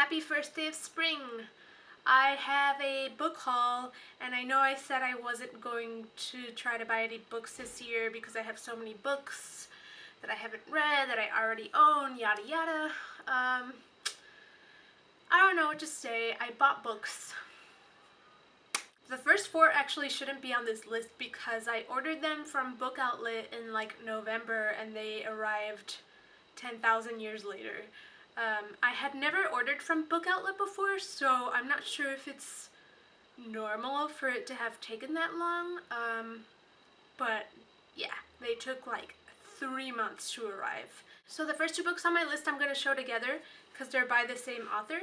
Happy first day of spring! I have a book haul, and I know I said I wasn't going to try to buy any books this year because I have so many books that I haven't read, that I already own, yada yada. I don't know what to say. I bought books. The first four actually shouldn't be on this list because I ordered them from Book Outlet in like November and they arrived 10,000 years later. I had never ordered from Book Outlet before, so I'm not sure if it's normal for it to have taken that long. But yeah, they took like 3 months to arrive. So the first two books on my list I'm going to show together because they're by the same author.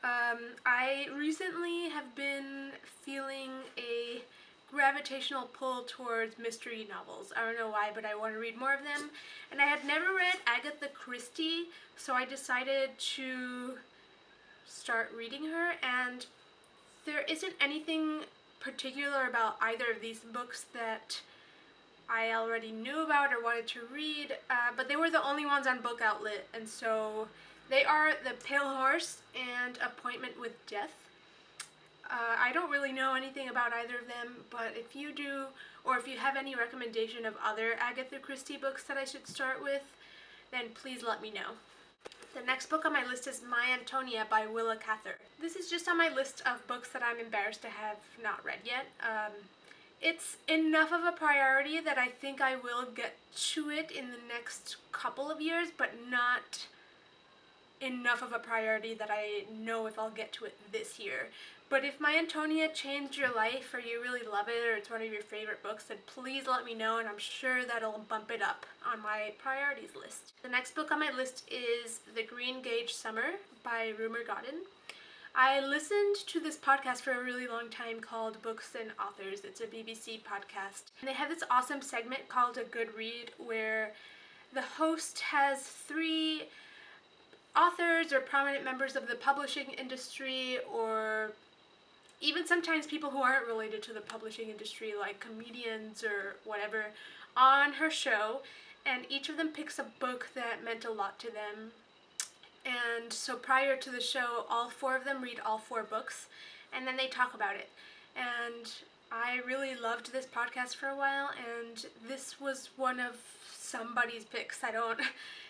I recently have been feeling a gravitational pull towards mystery novels. I don't know why, but I want to read more of them. And I had never read Agatha Christie, so I decided to start reading her, and there isn't anything particular about either of these books that I already knew about or wanted to read, but they were the only ones on Book Outlet, and so they are The Pale Horse and Appointment with Death. I don't really know anything about either of them, but if you do, or if you have any recommendation of other Agatha Christie books that I should start with, then please let me know. The next book on my list is My Antonia by Willa Cather. This is just on my list of books that I'm embarrassed to have not read yet. It's enough of a priority that I think I will get to it in the next couple of years, but not enough of a priority that I know if I'll get to it this year. But if My Antonia changed your life, or you really love it, or it's one of your favorite books, then please let me know, and I'm sure that'll bump it up on my priorities list. The next book on my list is The Greengage Summer by Rumer Godden. I listened to this podcast for a really long time called Books and Authors. It's a BBC podcast. And they have this awesome segment called A Good Read where the host has three authors or prominent members of the publishing industry, or even sometimes people who aren't related to the publishing industry, like comedians or whatever, on her show, and each of them picks a book that meant a lot to them. And so prior to the show, all four of them read all four books, and then they talk about it. And I really loved this podcast for a while, and this was one of somebody's picks.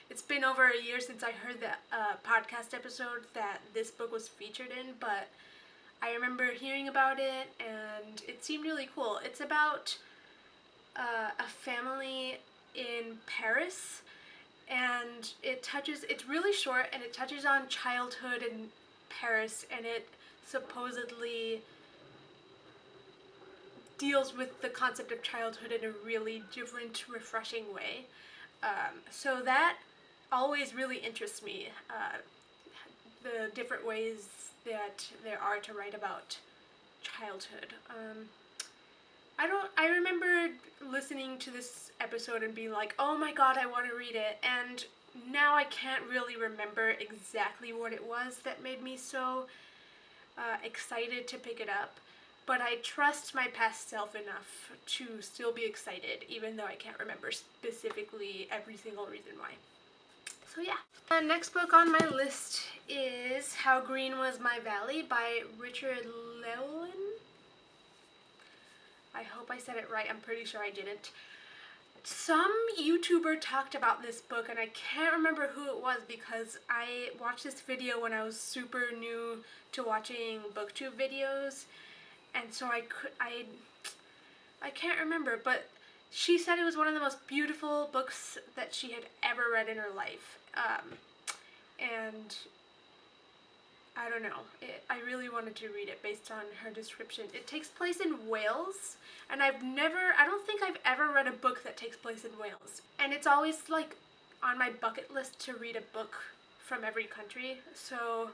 It's been over a year since I heard the podcast episode that this book was featured in, but I remember hearing about it, and it seemed really cool. It's about a family in Paris, and it's really short, and it touches on childhood in Paris, and it supposedly deals with the concept of childhood in a really different, refreshing way. So that always really interests me, the different ways that there are to write about childhood. I remember listening to this episode and being like, oh my god, I want to read it, and now I can't really remember exactly what it was that made me so excited to pick it up, but I trust my past self enough to still be excited, even though I can't remember specifically every single reason why. So yeah. The next book on my list is How Green Was My Valley by Richard Llewellyn. I hope I said it right. I'm pretty sure I didn't. Some YouTuber talked about this book, and I can't remember who it was because I watched this video when I was super new to watching booktube videos, and so I can't remember, but she said it was one of the most beautiful books that she had ever read in her life. And I don't know, I really wanted to read it based on her description. It takes place in Wales, and I don't think I've ever read a book that takes place in Wales. And it's always like on my bucket list to read a book from every country. So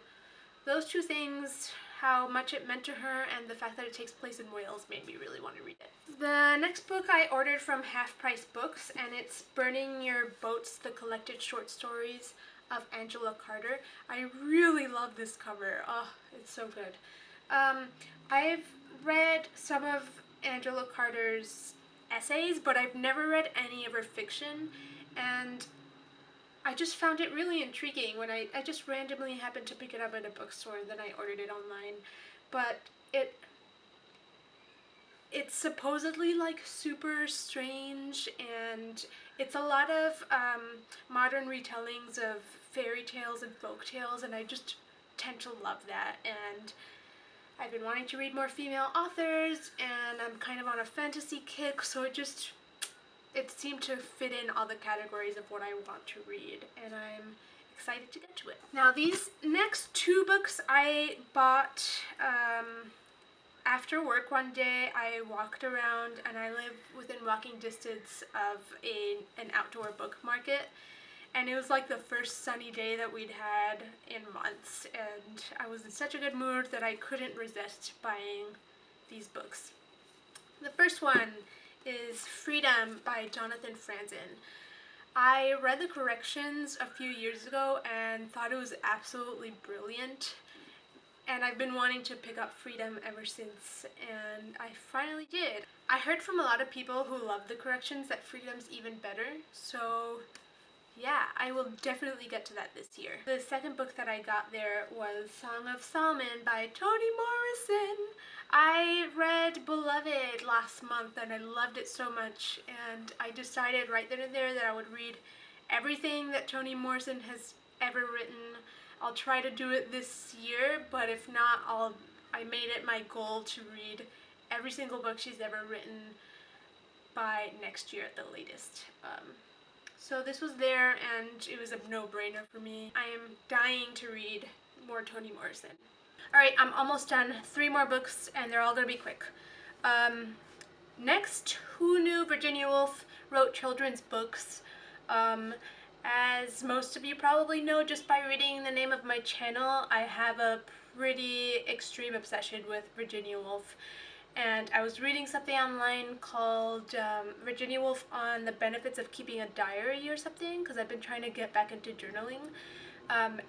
those two things, how much it meant to her and the fact that it takes place in Wales, made me really want to read it. The next book I ordered from Half Price Books, and it's Burning Your Boats, the Collected Short Stories of Angela Carter. I really love this cover. Oh, it's so good. I've read some of Angela Carter's essays, but I've never read any of her fiction, and I just found it really intriguing when I just randomly happened to pick it up at a bookstore, then I ordered it online. But it's supposedly like super strange, and it's a lot of modern retellings of fairy tales and folk tales, and I just tend to love that. And I've been wanting to read more female authors, and I'm kind of on a fantasy kick, so it seemed to fit in all the categories of what I want to read, and I'm excited to get to it. Now, these next two books I bought after work one day. I walked around, and I live within walking distance of an outdoor book market, and it was like the first sunny day that we'd had in months, and I was in such a good mood that I couldn't resist buying these books. The first one is Freedom by Jonathan Franzen. I read the corrections a few years ago and thought it was absolutely brilliant, and I've been wanting to pick up Freedom ever since, and I finally did. I heard from a lot of people who love the corrections that Freedom's even better, so yeah, I will definitely get to that this year. The second book that I got there was Song of Solomon by Toni Morrison. I read Beloved last month and I loved it so much, and I decided right then and there that I would read everything that Toni Morrison has ever written. I'll try to do it this year, but if not, I made it my goal to read every single book she's ever written by next year at the latest. So this was there, and it was a no-brainer for me. I am dying to read more Toni Morrison. Alright, I'm almost done. 3 more books, and they're all gonna be quick. Next, who knew Virginia Woolf wrote children's books? As most of you probably know just by reading the name of my channel, I have a pretty extreme obsession with Virginia Woolf. And I was reading something online called Virginia Woolf on the benefits of keeping a diary or something, because I've been trying to get back into journaling.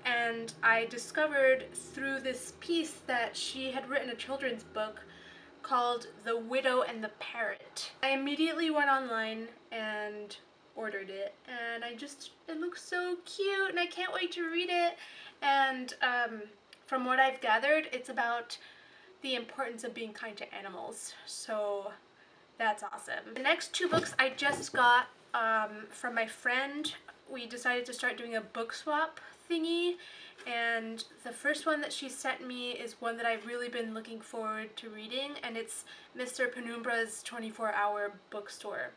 And I discovered through this piece that she had written a children's book called The Widow and the Parrot. I immediately went online and ordered it, and it looks so cute, and I can't wait to read it. And from what I've gathered, it's about the importance of being kind to animals, so that's awesome. The next 2 books I just got from my friend. We decided to start doing a book swap thingy, and the first one that she sent me is one that I've really been looking forward to reading, and it's Mr. Penumbra's 24-Hour Bookstore.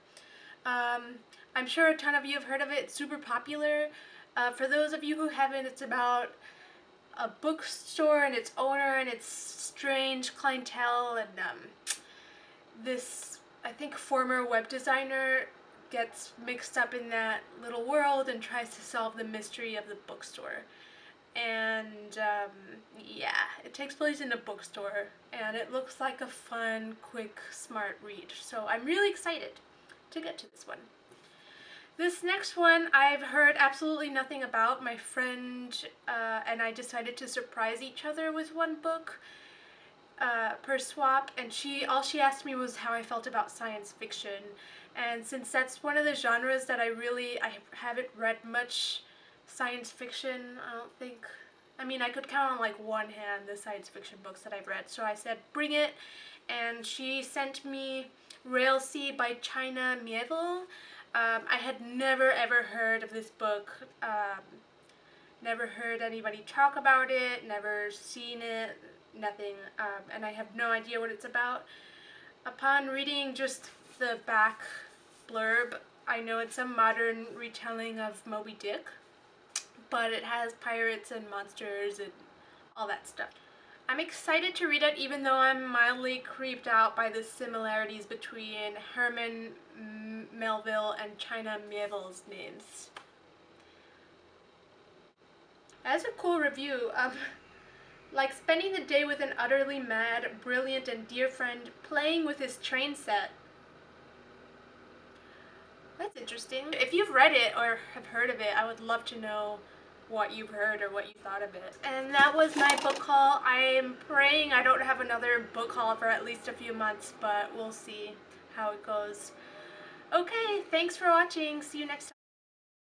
I'm sure a ton of you have heard of it. It's super popular. For those of you who haven't, it's about a bookstore and its owner and its strange clientele, and this, I think, former web designer gets mixed up in that little world and tries to solve the mystery of the bookstore. And yeah, it takes place in a bookstore, and it looks like a fun, quick, smart read. So I'm really excited to get to this one. This next one I've heard absolutely nothing about. My friend and I decided to surprise each other with one book per swap, and all she asked me was how I felt about science fiction. And since that's one of the genres that I haven't read much science fiction, I mean, I could count on like one hand the science fiction books that I've read. So I said, bring it, and she sent me Railsea by China Miéville. I had never ever heard of this book, never heard anybody talk about it, never seen it, nothing, and I have no idea what it's about. Upon reading just the back blurb, I know it's a modern retelling of Moby Dick, but it has pirates and monsters and all that stuff. I'm excited to read it, even though I'm mildly creeped out by the similarities between Herman Melville and China Miéville's names. As a cool review, like spending the day with an utterly mad, brilliant, and dear friend playing with his train set. That's interesting. If you've read it or have heard of it, I would love to know what you've heard or what you thought of it. And that was my book haul. I'm praying I don't have another book haul for at least a few months, but we'll see how it goes. Okay, thanks for watching. See you next time.